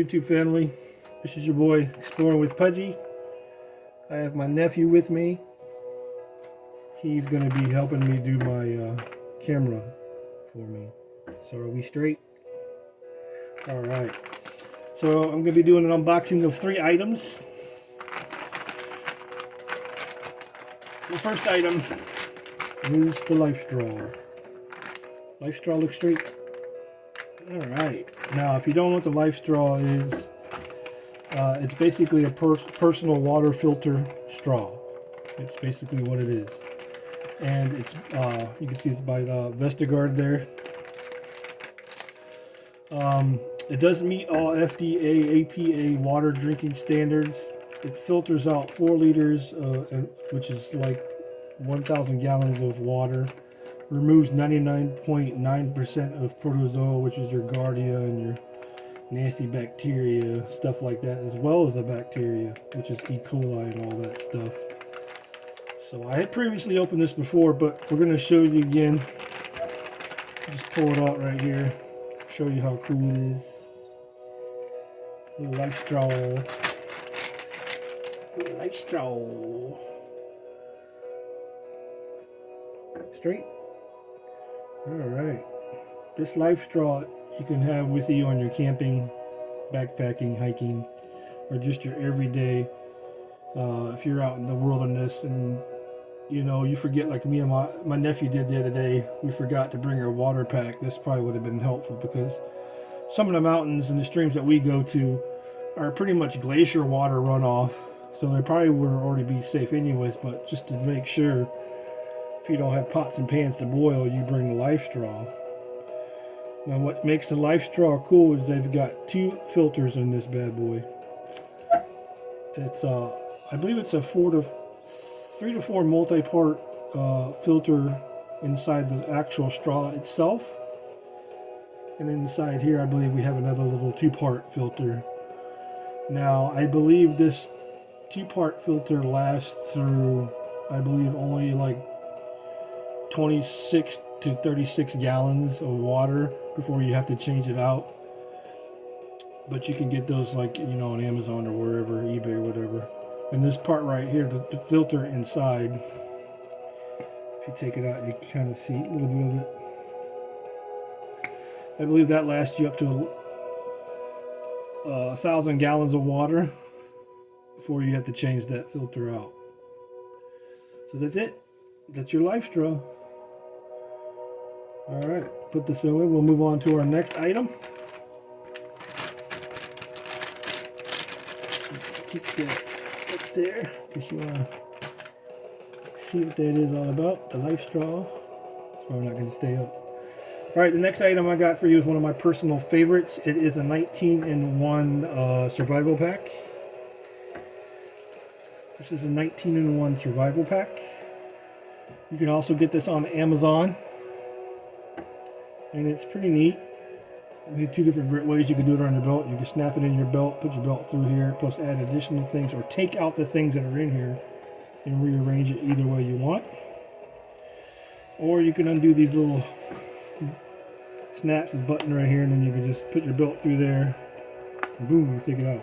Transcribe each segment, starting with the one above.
YouTube family? This is your boy Exploring with Pudgy. I have my nephew with me. He's going to be helping me do my camera for me. So are we straight? Alright. So I'm going to be doing an unboxing of 3 items. The first item is the life straw. Life straw looks straight. Alright. Now if you don't know what the life straw is, it's basically a personal water filter straw. It's basically what it is. And it's, you can see it's by Vestagard there. It does meet all FDA, APA water drinking standards. It filters out 4 liters, which is like 1,000 gallons of water. Removes 99.9% of protozoa, which is your Giardia and your nasty bacteria, stuff like that, as well as the bacteria, which is E. coli and all that stuff. So I had previously opened this before, but we're going to show you again. Just pull it out right here, show you how cool it is. Little life straw. Little life straw. Straight. Alright. This life straw you can have with you on your camping, backpacking, hiking, or just your everyday. If you're out in the wilderness and you know you forget, like me and my nephew did the other day, we forgot to bring our water pack. This probably would have been helpful because some of the mountains and the streams that we go to are pretty much glacier water runoff, so they probably would already be safe anyways, but just to make sure, if you don't have pots and pans to boil, you bring the life straw. Now what makes the life straw cool is they've got 2 filters in this bad boy. It's I believe it's a 3 to 4 multi-part filter inside the actual straw itself. And inside here I believe we have another little 2-part filter. Now I believe this 2-part filter lasts through, I believe, only like 26 to 36 gallons of water before you have to change it out. But you can get those, like, you know, on Amazon or wherever, eBay or whatever. And this part right here, the filter inside, if you take it out, you can kind of see a little bit of it. I believe that lasts you up to 1,000 gallons of water before you have to change that filter out. So that's it. That's your life straw. Alright, put this away. We'll move on to our next item. Keep that up there in case you want to see what that is all about. The life straw. It's probably not going to stay up. Alright, the next item I got for you is one of my personal favorites. It is a 19-in-1 survival pack. This is a 19-in-1 survival pack. You can also get this on Amazon. And it's pretty neat. There's 2 different ways you can do it on your belt. You can snap it in your belt, put your belt through here, plus add additional things, or take out the things that are in here and rearrange it either way you want. Or you can undo these little snaps and button right here, and then you can just put your belt through there, and boom, you take it out.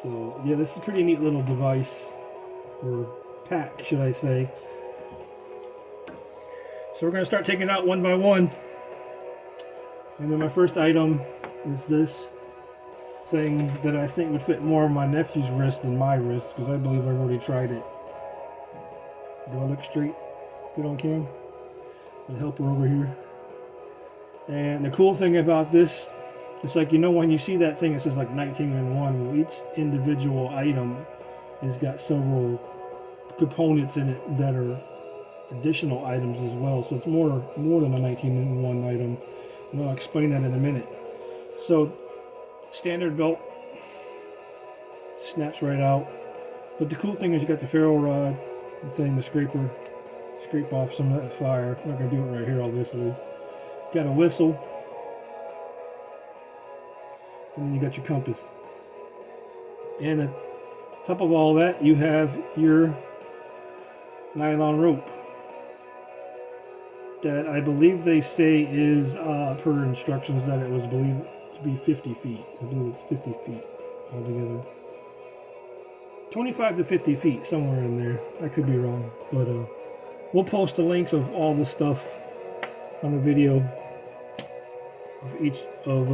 So yeah, this is a pretty neat little device, or pack should I say. So we're going to start taking it out one by one. And then my first item is this thing that I think would fit more on my nephew's wrist than my wrist, because I believe I've already tried it. Do I look straight? Good on cam? The helper over here. And the cool thing about this, it's like, you know, when you see that thing, it says like 19-in-1. Well, each individual item has got several components in it that are additional items as well, so it's more than a 19-in-1 item, and I'll explain that in a minute. So standard belt snaps right out, but the cool thing is you got the ferro rod, the thing, the scraper, scrape off some of that fire. I'm not going to do it right here obviously. Got a whistle, and then you got your compass, and on top of all that you have your nylon rope. that I believe they say is per instructions that it was believed to be 50 feet. I believe it's 50 feet altogether. 25 to 50 feet, somewhere in there. I could be wrong, but we'll post the links of all the stuff on the video of each of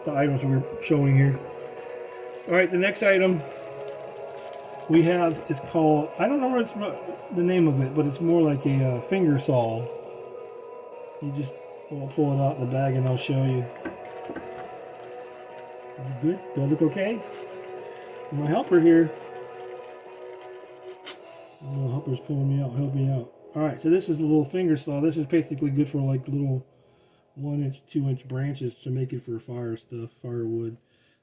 the items we're showing here. All right, the next item we have is called, I don't know what the name of it, but it's more like a finger saw. You just, I'll pull it out of the bag and I'll show you. Good? Do I look okay? My helper here. The helper's pulling me out, helping me out. Alright, so this is a little finger saw. This is basically good for like little 1-inch, 2-inch branches to make it for fire stuff, firewood.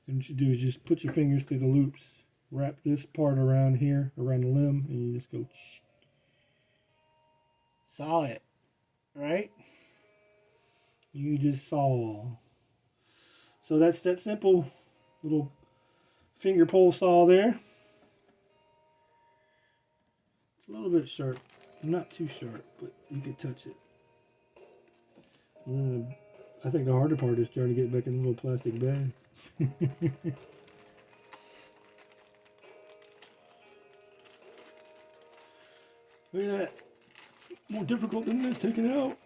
And what you do is just put your fingers through the loops, wrap this part around here, around the limb, and you just go saw it, right? You just saw. So that's that simple little finger pole saw there. It's a little bit sharp, not too sharp, but you can touch it. I think the harder part is trying to get back in the little plastic bag. Look at that. More difficult than this, take it out.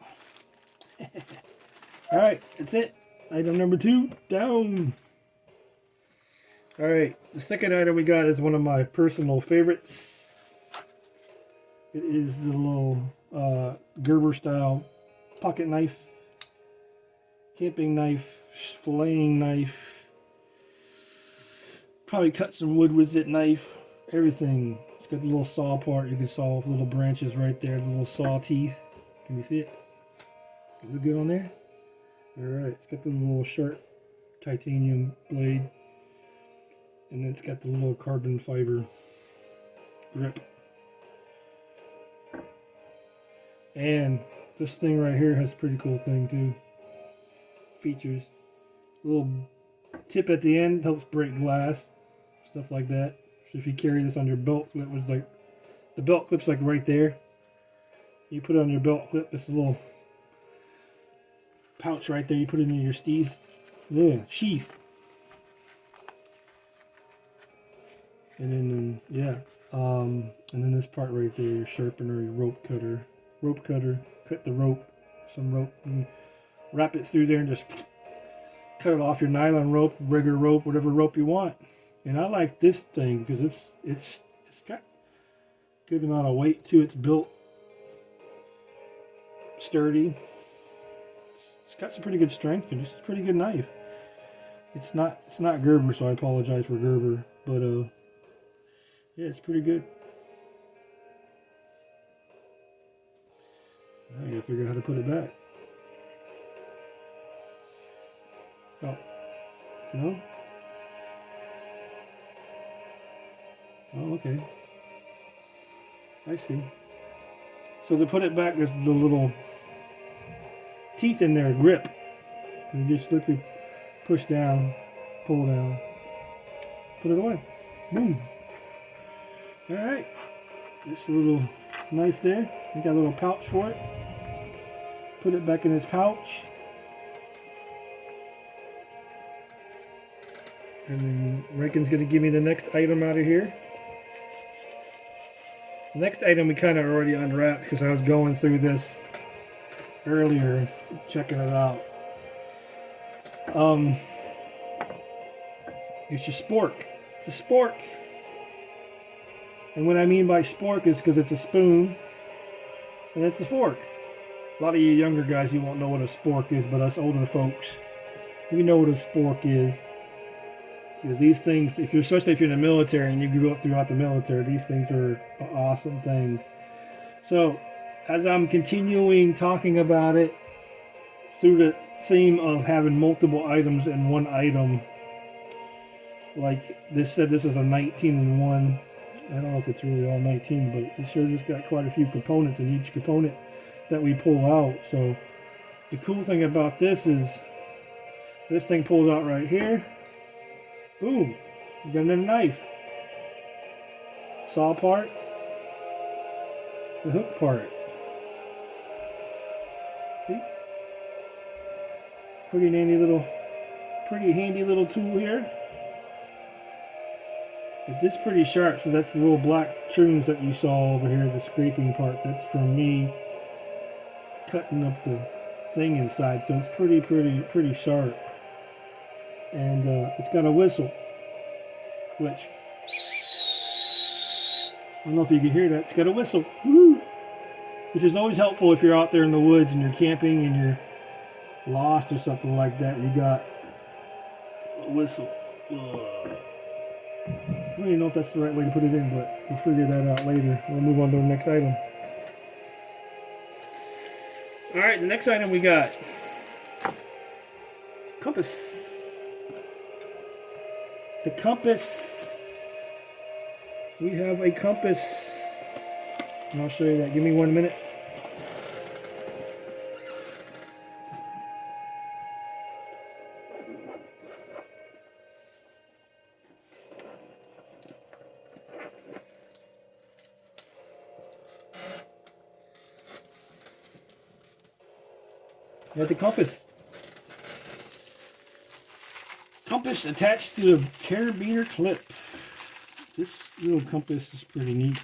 Alright, that's it. Item number 2, down. Alright, the second item we got is one of my personal favorites. It is the little Gerber style pocket knife, camping knife, filleting knife. Probably cut some wood with it, knife, everything. It's got the little saw part. You can saw off little branches right there, the little saw teeth. Can you see it? Is it good on there? Alright, it's got the little sharp titanium blade. And then it's got the little carbon fiber grip. And this thing right here has a pretty cool thing too. Features. A little tip at the end, helps break glass. Stuff like that. So if you carry this on your belt, that was like, the belt clip's like right there. You put it on your belt clip, it's a little pouch right there. You put it in your sheath. Yeah, sheath. And then, yeah. And then this part right there, your sharpener, your rope cutter. Rope cutter, cut the rope, some rope, and wrap it through there and just cut it off your nylon rope, regular rope, whatever rope you want. And I like this thing because it's got good amount of weight too. It's built sturdy. It's got some pretty good strength and it's a pretty good knife. It's not Gerber, so I apologize for Gerber, but yeah, it's pretty good. Now I gotta figure out how to put it back. Oh, no? Oh, okay. I see. So to put it back, there's the little teeth in there, grip. You just literally push down, pull down, put it away. Boom. Alright. Just a little knife there. You got a little pouch for it. Put it back in its pouch. And then Rankin's going to give me the next item out of here. The next item we kind of already unwrapped because I was going through this earlier, checking it out. It's your Spork. It's a Spork. And what I mean by Spork is because it's a spoon and it's a fork. A lot of you younger guys, you won't know what a spork is, but us older folks, we know what a spork is. Because these things, especially if you're in the military and you grew up throughout the military, these things are awesome things. So, as I'm continuing talking about it, through the theme of having multiple items in one item, like this said, this is a 19-in-1. I don't know if it's really all 19, but it sure just got quite a few components in each component that we pull out. So the cool thing about this is this thing pulls out right here. Boom, you got another knife. Saw part, the hook part. Pretty handy little tool here. But this is pretty sharp, so that's the little black trims that you saw over here, the scraping part. That's from me cutting up the thing inside, so it's pretty sharp. And it's got a whistle, which I don't know if you can hear that. It's got a whistle, woo! Which is always helpful if you're out there in the woods and you're camping and you're lost or something like that. You got a whistle. I don't even know if that's the right way to put it in, but we'll figure that out later. We'll move on to the next item. Alright, the next item we got compass. The compass. We have a compass. And I'll show you that. Give me 1 minute. You have the compass. Compass attached to a carabiner clip. This little compass is pretty neat.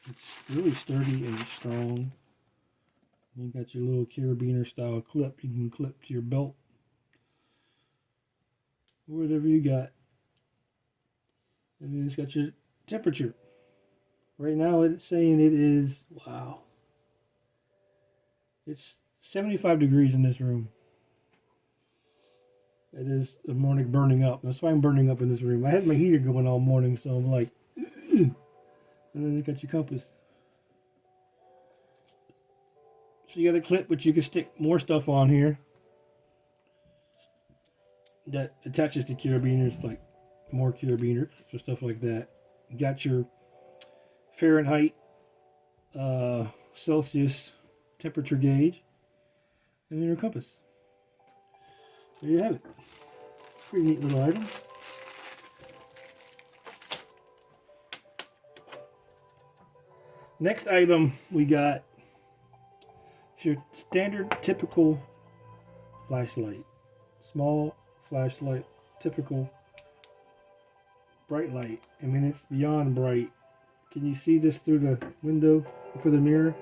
It's really sturdy and strong. You got your little carabiner style clip you can clip to your belt. Or whatever you got. And then it's got your temperature. Right now it's saying it is, wow. It's 75 degrees in this room. It is the morning burning up. That's why I'm burning up in this room. I had my heater going all morning, so I'm like, and then you got your compass. So you got a clip which you can stick more stuff on here that attaches to carabiners, like more carabiners, so stuff like that. You got your Fahrenheit, Celsius temperature gauge, and then your compass. There you have it. Pretty neat little item. Next item we got is your standard typical flashlight. Small flashlight, typical bright light. I mean, it's beyond bright. Can you see this through the window, through the mirror?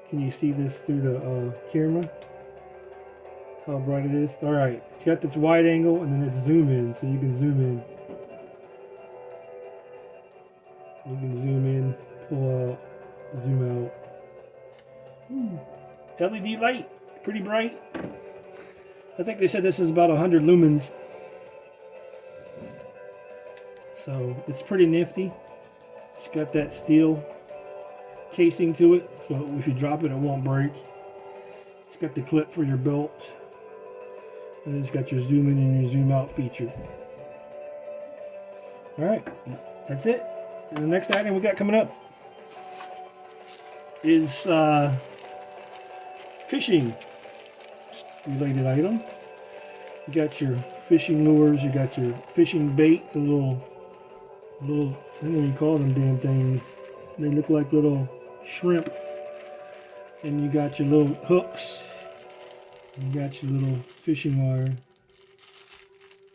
Can you see this through the camera? How bright it is. Alright, it's got this wide angle and then it's zoom in, so you can zoom in. You can zoom in, pull out, zoom out. LED light, pretty bright. I think they said this is about 100 lumens. So it's pretty nifty. It's got that steel casing to it, so if you drop it, it won't break. It's got the clip for your belt. And it's got your zoom in and your zoom out feature. Alright, that's it. And the next item we got coming up is fishing related item. You got your fishing lures, you got your fishing bait, the little, I don't know what you call them damn things. They look like little shrimp. And you got your little hooks. You got your little fishing wire.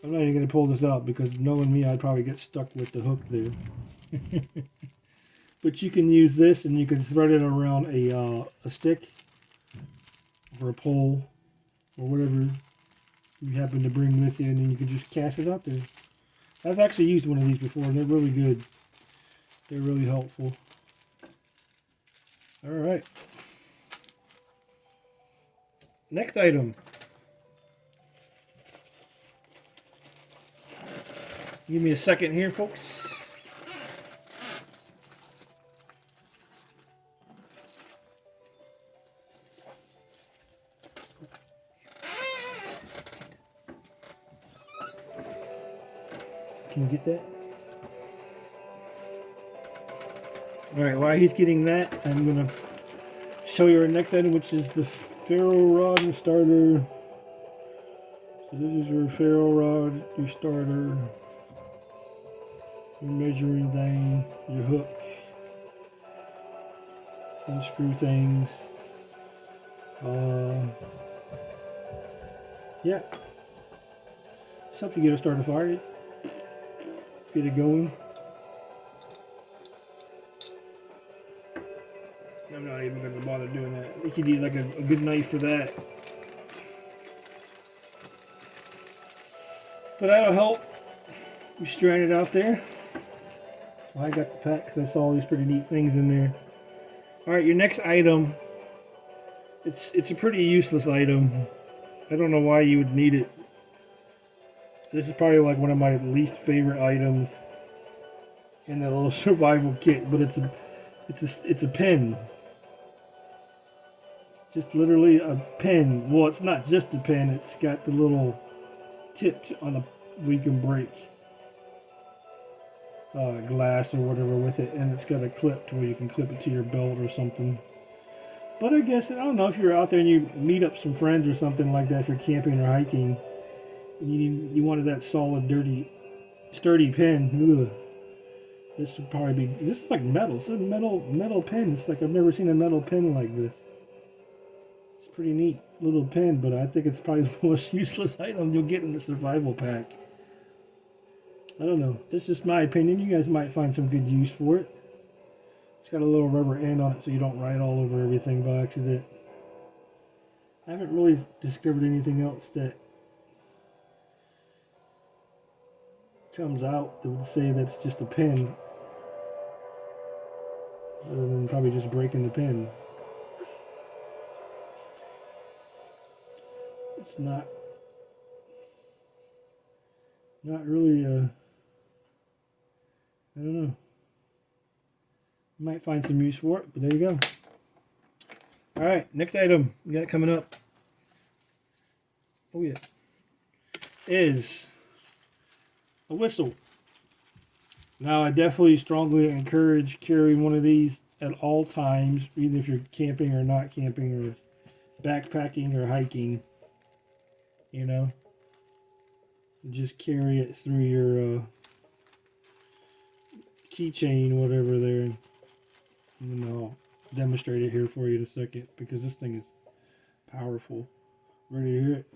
I'm not even going to pull this out because knowing me, I'd probably get stuck with the hook there. But you can use this and you can thread it around a stick or a pole or whatever you happen to bring with you, and then you can just cast it out there. I've actually used one of these before and they're really good. They're really helpful. Alright. Next item. Give me a second here, folks. Can you get that? Alright, while he's getting that, I'm going to show you our next item, which is the ferro rod and starter. So this is your ferro rod, your starter, your measuring thing, your hook, and screw things. yeah, something to get it started fire, get it going. I'm not even going to bother doing that. You could use like a good knife for that. But that'll help. You strand it out there. Well, I got the pack because I saw all these pretty neat things in there. Alright, your next item. It's a pretty useless item. I don't know why you would need it. This is probably like one of my least favorite items in the little survival kit, but it's a pen. Just literally a pen. Well, it's not just a pen. It's got the little tips on the where you can break glass or whatever with it, and it's got a clip to where you can clip it to your belt or something. But I guess, I don't know, if you're out there and you meet up some friends or something like that, if you're camping or hiking, you wanted that solid, sturdy pen. Ugh. This would probably be. This is like metal. It's a metal pen. It's like I've never seen a metal pen like this. It's pretty neat little pen, but I think it's probably the most useless item you'll get in the survival pack. I don't know. This is just my opinion. You guys might find some good use for it. It's got a little rubber end on it so you don't write all over everything by accident. I haven't really discovered anything else that comes out that would say that's just a pen, other than probably just breaking the pen. It's not really I don't know. You might find some use for it, but there you go. Alright, next item we got coming up. Oh yeah. Is a whistle. Now I definitely strongly encourage carrying one of these at all times, even if you're camping or not camping or backpacking or hiking. You know, just carry it through your keychain, whatever there, and I'll demonstrate it here for you in a second because this thing is powerful. Ready to hear it?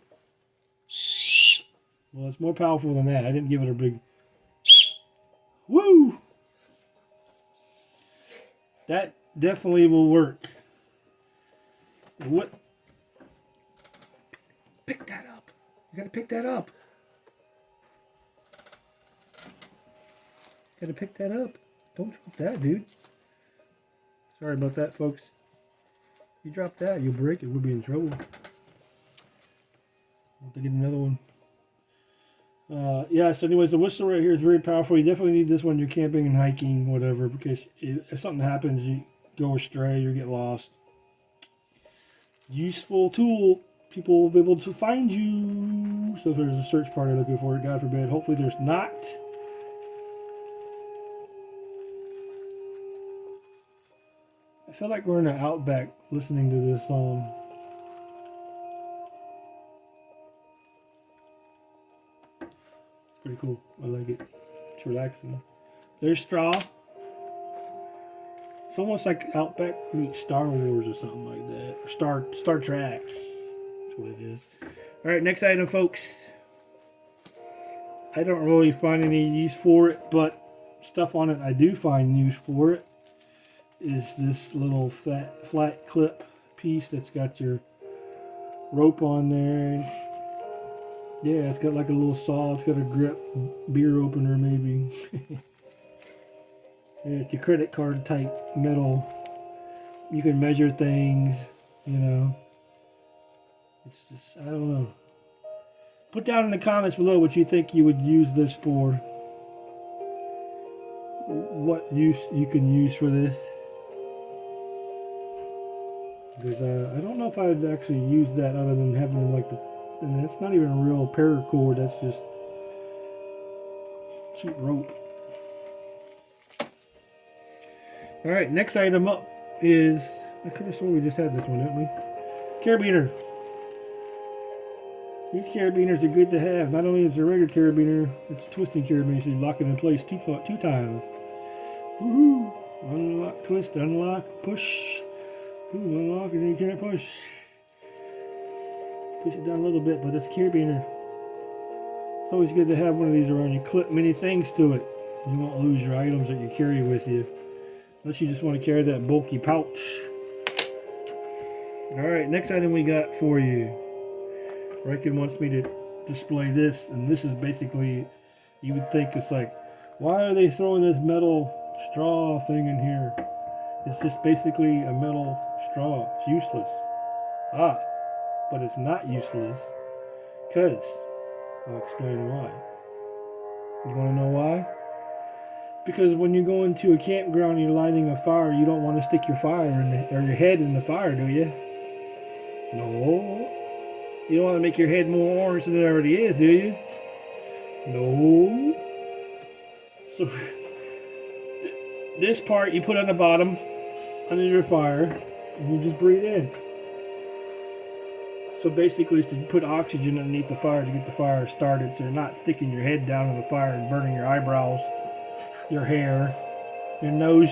Well, it's more powerful than that. I didn't give it a big woo. That definitely will work. What? Pick that up. You gotta pick that up. Gotta pick that up. Don't drop that, dude. Sorry about that, folks. If you drop that, you'll break it. We'll be in trouble. I'll have to get another one. Yeah, so anyways, the whistle right here is very powerful. You definitely need this when you're camping and hiking, whatever, because if something happens, you go astray or get lost. Useful tool. People will be able to find you. So if there's a search party looking for it, God forbid. Hopefully there's not. I feel like we're in an outback listening to this song. It's pretty cool. I like it. It's relaxing. There's straw. It's almost like Outback meets Star Wars or something like that. Or Star Trek. That's what it is. Alright, next item, folks. I don't really find any use for it, but stuff on it I do find use for it. Is this little flat clip piece that's got your rope on there. Yeah, it's got like a little saw. It's got a grip, beer opener maybe. It's a credit card type metal. You can measure things, you know. It's just, I don't know. Put down in the comments below what you think you would use this for. What use you can use for this. Because I don't know if I'd actually use that other than having like the, and it's not even a real paracord, that's just cheap rope. Alright, next item up is, I could have sworn we just had this one, didn't we? Carabiner. These carabiners are good to have. Not only is it a regular carabiner, it's a twisting carabiner, so you lock it in place two times. Woohoo! Unlock, twist, unlock, push. Ooh, unlock and then you can't push. Push it down a little bit, but it's carabiner. It's always good to have one of these around. You clip many things to it. You won't lose your items that you carry with you. Unless you just want to carry that bulky pouch. Alright, next item we got for you. Riken wants me to display this, and this is basically, you would think it's like, why are they throwing this metal straw thing in here? It's just basically a metal straw. It's useless. But it's not useless, because I'll explain why. You want to know why? Because when you go into a campground and you're lighting a fire, you don't want to stick your fire or your head in the fire, do you? No. You don't want to make your head more orange than it already is, do you? No. So this part you put on the bottom under your fire and you just breathe in. So basically it's to put oxygen underneath the fire to get the fire started, so you're not sticking your head down in the fire and burning your eyebrows, your hair, your nose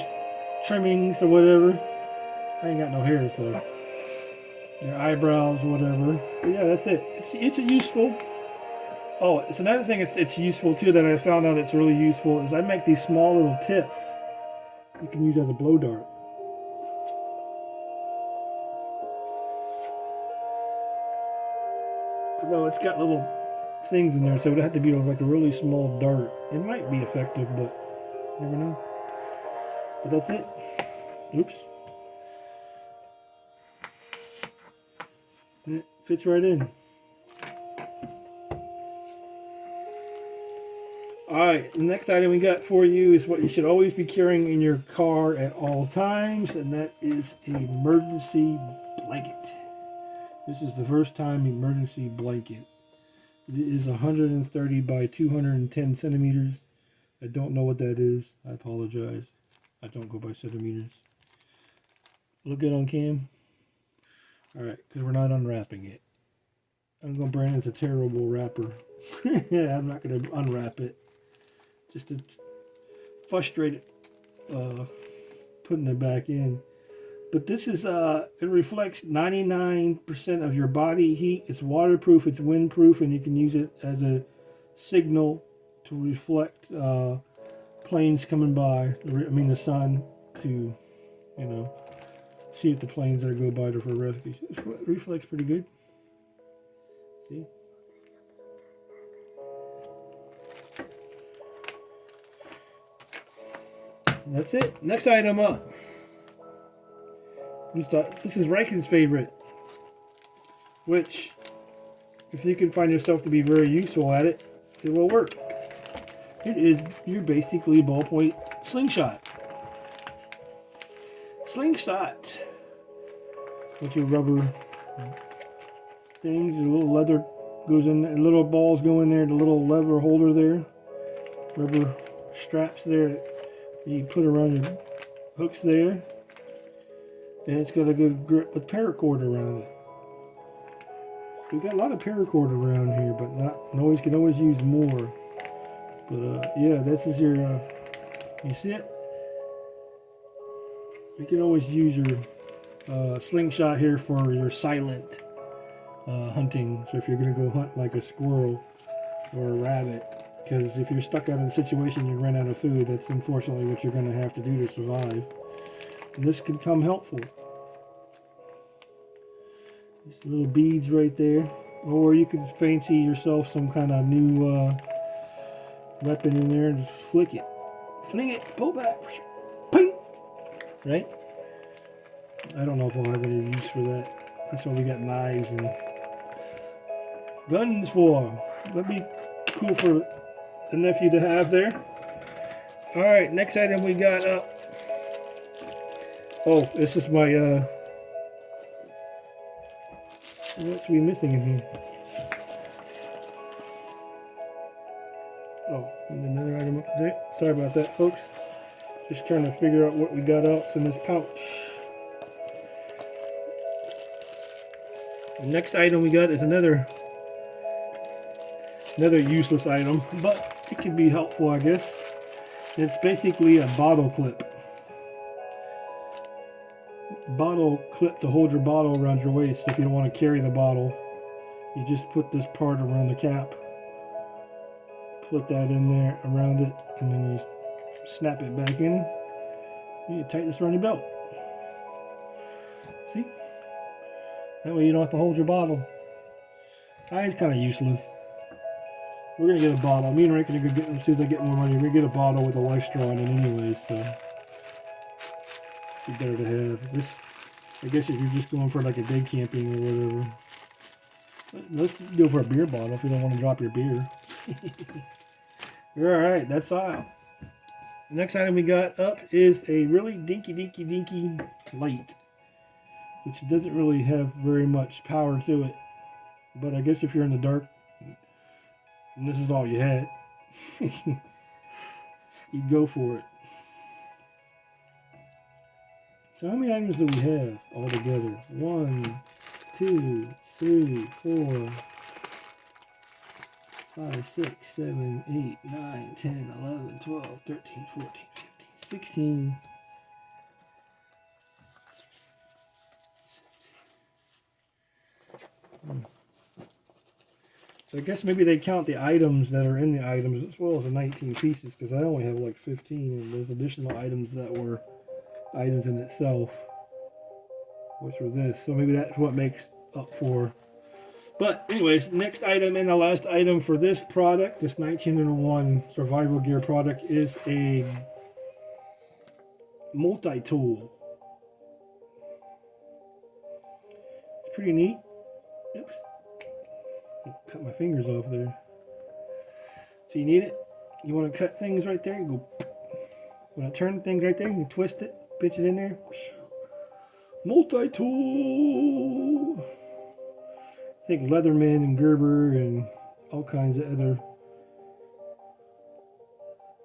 trimmings or whatever. I ain't got no hair, so your eyebrows or whatever. But yeah, that's it. It's a useful. Oh, it's another thing it's useful too that I found out it's really useful is I make these small little tips you can use as a blow dart. Although it's got little things in there, so it would have to be like a really small dart. It might be effective, but you never know. But that's it. Oops. And it fits right in. Alright, the next item we got for you is what you should always be carrying in your car at all times, and that is an emergency blanket. This is the first time emergency blanket. It is 130 by 210 centimeters. I don't know what that is. I apologize. I don't go by centimeters. Look good on cam? Alright, because we're not unwrapping it. I'm going to brand it as a terrible wrapper. Yeah, I'm not going to unwrap it. Just to frustrate it, putting it back in. But this is, it reflects 99% of your body heat. It's waterproof, it's windproof, and you can use it as a signal to reflect planes coming by. I mean the sun, to, you know, see if the planes that go by are for rescue. It reflects pretty good. See? And that's it. Next item up. This is Riken's favorite, which, if you can find yourself to be very useful at it, it will work. It is your basically ballpoint slingshot. Slingshot. With your rubber things, your little leather goes in there, little balls go in there, the little lever holder there, rubber straps there you put around your hooks there. And it's got a good grip with paracord around it. We've got a lot of paracord around here, but not can always use more. But yeah, this is your you see it? You can always use your slingshot here for your silent hunting. So if you're gonna go hunt like a squirrel or a rabbit, because if you're stuck out in a situation you run out of food, that's unfortunately what you're gonna have to do to survive. And this can come helpful. Just little beads right there. Or you could fancy yourself some kind of new weapon in there and just flick it. Fling it, pull back, ping! Right? I don't know if I'll have any use for that. That's why we got knives and guns for. That'd be cool for the nephew to have there. Alright, next item we got up. Oh, this is my, what's we missing in here? Oh, and another item up there. Sorry about that, folks. Just trying to figure out what we got else in this pouch. The next item we got is another useless item, but it can be helpful, I guess. It's basically a bottle clip. Bottle clip to hold your bottle around your waist if you don't want to carry the bottle You just put this part around the cap, put that in there around it, and then you snap it back in. You tighten this around your belt. See? That way you don't have to hold your bottle. It's kind of useless. We're gonna get a bottle. Me and Rick are gonna get, as soon as I get more money, we're gonna get a bottle with a life straw in it anyways, so it's better to have. This, I guess if you're just going for like a day camping or whatever. Let's go for a beer bottle if you don't want to drop your beer. Alright, that's all. Next item we got up is a really dinky light, which doesn't really have very much power to it. But I guess if you're in the dark, and this is all you had, you'd go for it. So how many items do we have all together? 1, 2, 3, 4, 5, 6, 7, 8, 9, 10, 11, 12, 13, 14, 15, 16. So I guess maybe they count the items that are in the items as well as the 19 pieces, because I only have like 15, and there's additional items that were items in itself, which were this. So maybe that's what makes up for. But anyways, next item and the last item for this product, this 1901 survival gear product, is a MultiTool. It's pretty neat. Oops. Cut my fingers off there. So you need it. You want to cut things right there, you go. When I turn things right there, you can twist it, pitch it in there. MultiTool. I think Leatherman and Gerber and all kinds of other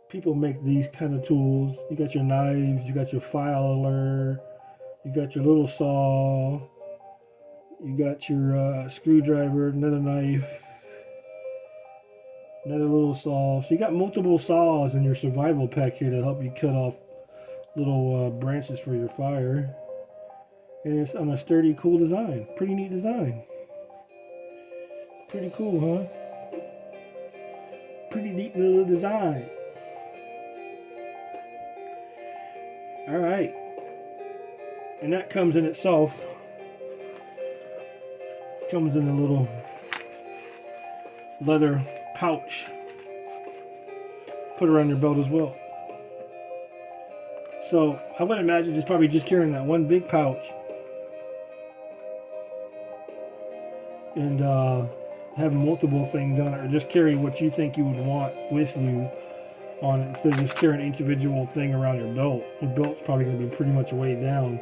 people make these kind of tools. You got your knives, you got your filer, you got your little saw, you got your screwdriver, another knife, another little saw. So you got multiple saws in your survival pack here to help you cut off little branches for your fire. And it's on a sturdy, cool design. Pretty neat design. Pretty cool, huh? Pretty neat little design. Alright. And that comes in itself. Comes in a little leather pouch. Put around your belt as well. So I would imagine just probably just carrying that one big pouch. And have multiple things on it, or just carry what you think you would want with you on it instead of just carrying an individual thing around your belt. Your belt's probably going to be pretty much weighed down,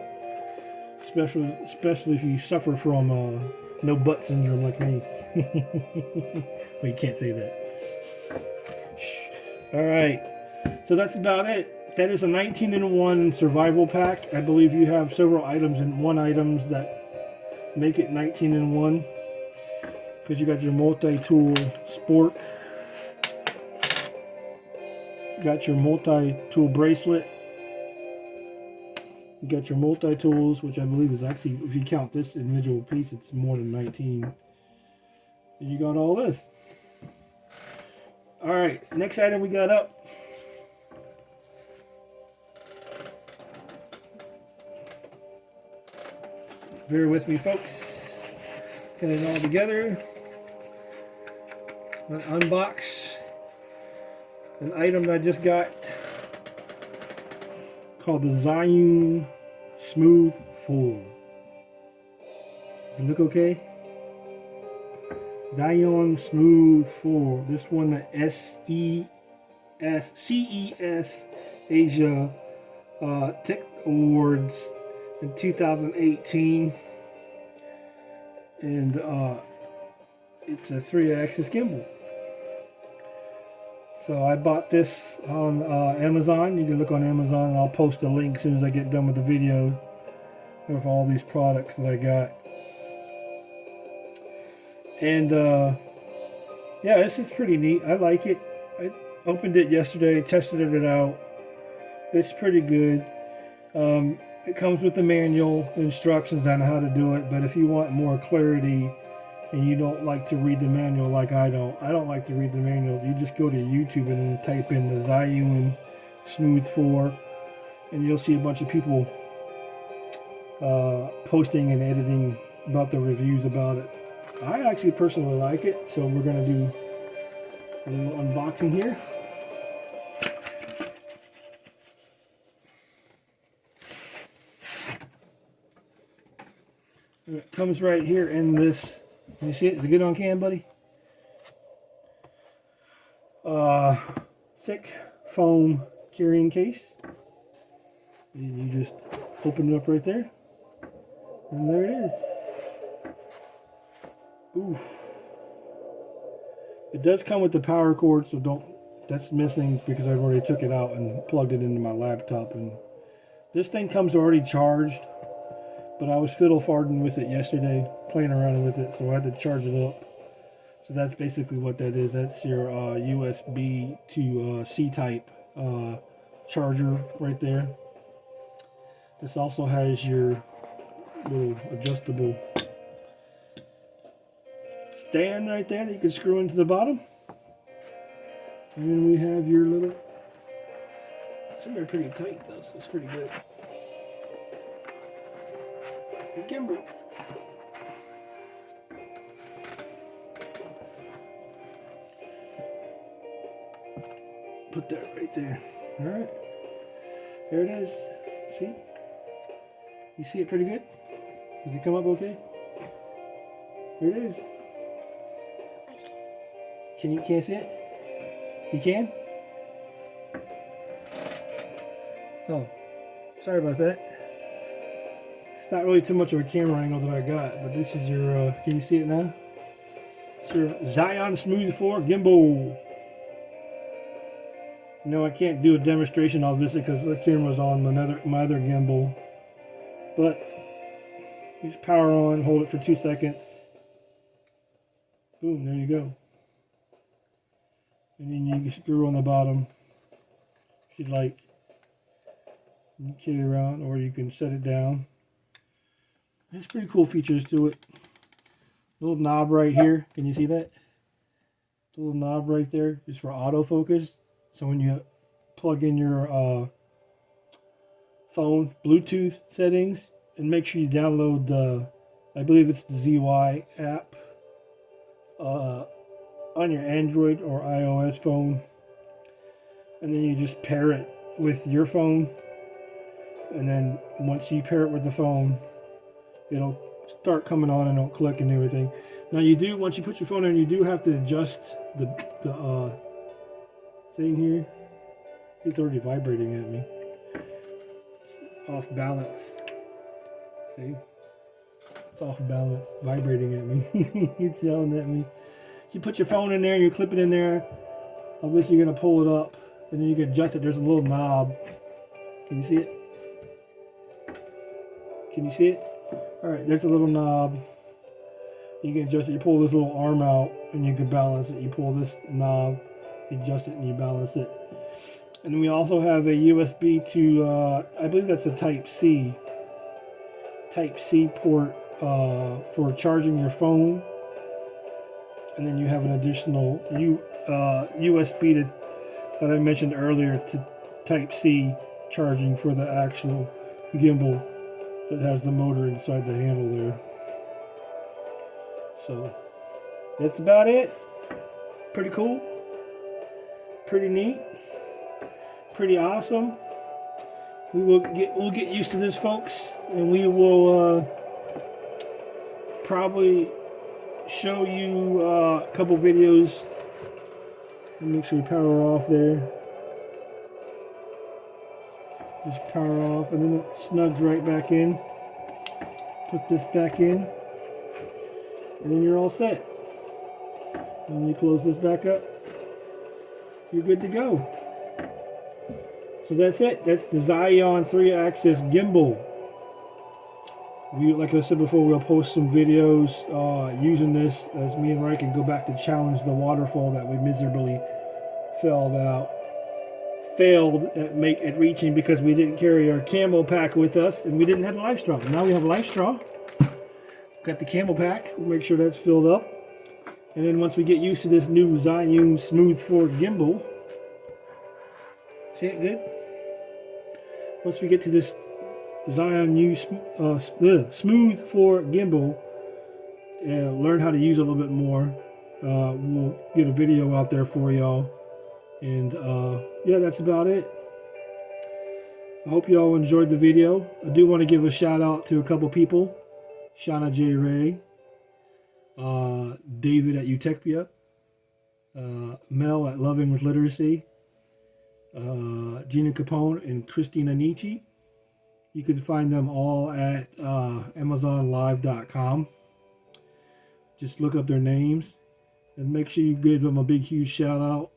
especially if you suffer from no butt syndrome like me. Well, you can't say that. Alright, so that's about it. That is a 19-in-1 survival pack. I believe you have several items in one items that make it 19-in-1. Because you got your multi-tool Spork, you got your multi-tool bracelet, you got your multi-tools, which I believe is actually, if you count this individual piece, it's more than 19. And you got all this. Alright, next item we got up. Bear with me, folks. Get it all together. Unbox an item that I just got called the Zion Smooth 4. Does it look okay? Zion Smooth 4. This won the CES Asia Tech Awards in 2018. And it's a 3-axis gimbal. So I bought this on Amazon. You can look on Amazon, and I'll post a link as soon as I get done with the video of all these products that I got. And yeah, this is pretty neat. I like it. I opened it yesterday, tested it out. It's pretty good. It comes with the manual instructions on how to do it, but if you want more clarity and you don't like to read the manual like I don't like to read the manual. You just go to YouTube and then type in the Zhiyun Smooth 4, and you'll see a bunch of people posting and editing about the reviews about it. I actually personally like it, so we're going to do a little unboxing here. And it comes right here in this. You see it? Is it good on cam, buddy? Thick foam carrying case. And you just open it up right there. And there it is. Ooh. It does come with the power cord, so that's missing because I've already took it out and plugged it into my laptop. And this thing comes already charged, but I was fiddle-farting with it yesterday, playing around with it, so I had to charge it up. So that's basically what that is. That's your USB to C-type charger right there. This also has your little adjustable stand right there that you can screw into the bottom. And then we have your little, some are pretty tight though, so it's pretty good. Your gimbal. Put that right there. Alright. There it is. See? You see it pretty good? Does it come up okay? There it is. You can't see it? You can? Oh, sorry about that. It's not really too much of a camera angle that I got, but this is your, can you see it now? It's your Zhiyun Smooth 4 gimbal. No, I can't do a demonstration obviously because the camera's on my other gimbal. But you just power on, hold it for 2 seconds. Boom, there you go. And then you can screw on the bottom if you'd like. You can carry it around, or you can set it down. There's pretty cool features to it. Little knob right here. Can you see that? The little knob right there is for autofocus. So when you plug in your phone Bluetooth settings, and make sure you download the, I believe it's the ZY app on your Android or iOS phone, and then you just pair it with your phone, and then once you pair it with the phone, it'll start coming on and it'll click and everything. Now you do, once you put your phone in, you do have to adjust the thing here. It's already vibrating at me. It's off balance. See? It's off balance, vibrating at me. It's yelling at me. You put your phone in there, you clip it in there. Obviously you're going to pull it up, and then you can adjust it. There's a little knob. Can you see it? Can you see it? Alright, there's a little knob. You can adjust it. You pull this little arm out, and you can balance it. You pull this knob, you adjust it, and you balance it. And then we also have a USB to, I believe that's a Type-C port for charging your phone. And then you have an additional USB that I mentioned earlier to Type-C charging for the actual gimbal that has the motor inside the handle there. So that's about it. Pretty cool. Pretty neat. Pretty awesome. We'll get used to this, folks, and we will probably show you a couple videos. Make sure we power off there. Just power off, and then it snugs right back in. Put this back in, and then you're all set. And you close this back up, you're good to go. So that's it. That's the Zhiyun 3-axis gimbal. Like I said before, we'll post some videos using this as me and Ray can go back to challenge the waterfall that we miserably failed at reaching because we didn't carry our camo pack with us and we didn't have a life straw. Now we have a life straw. Got the camel pack. We'll make sure that's filled up. And then once we get used to this new Zhiyun Smooth Forward gimbal, see it good? Once we get to this Zhiyun Smooth Forward gimbal, learn how to use it a little bit more, we'll get a video out there for y'all. And yeah, that's about it. I hope y'all enjoyed the video. I do want to give a shout out to a couple people. Shauna J. Ray, David at Utopia, Mel at Loving with Literacy, Gina Capone and Christina Nietzsche. You can find them all at AmazonLive.com. Just look up their names and make sure you give them a big, huge shout out.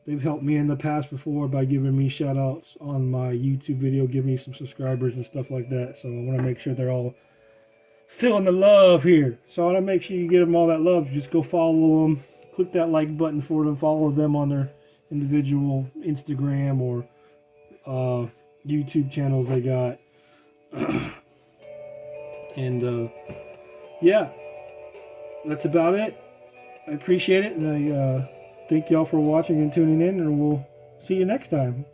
They've helped me in the past before by giving me shout outs on my YouTube video, giving me some subscribers and stuff like that. So I want to make sure they're all feeling the love here. So I want to make sure you give them all that love. Just go follow them. Click that like button for them. Follow them on their individual Instagram or YouTube channels they got. And yeah, that's about it. I appreciate it, and I thank y'all for watching and tuning in, and we'll see you next time.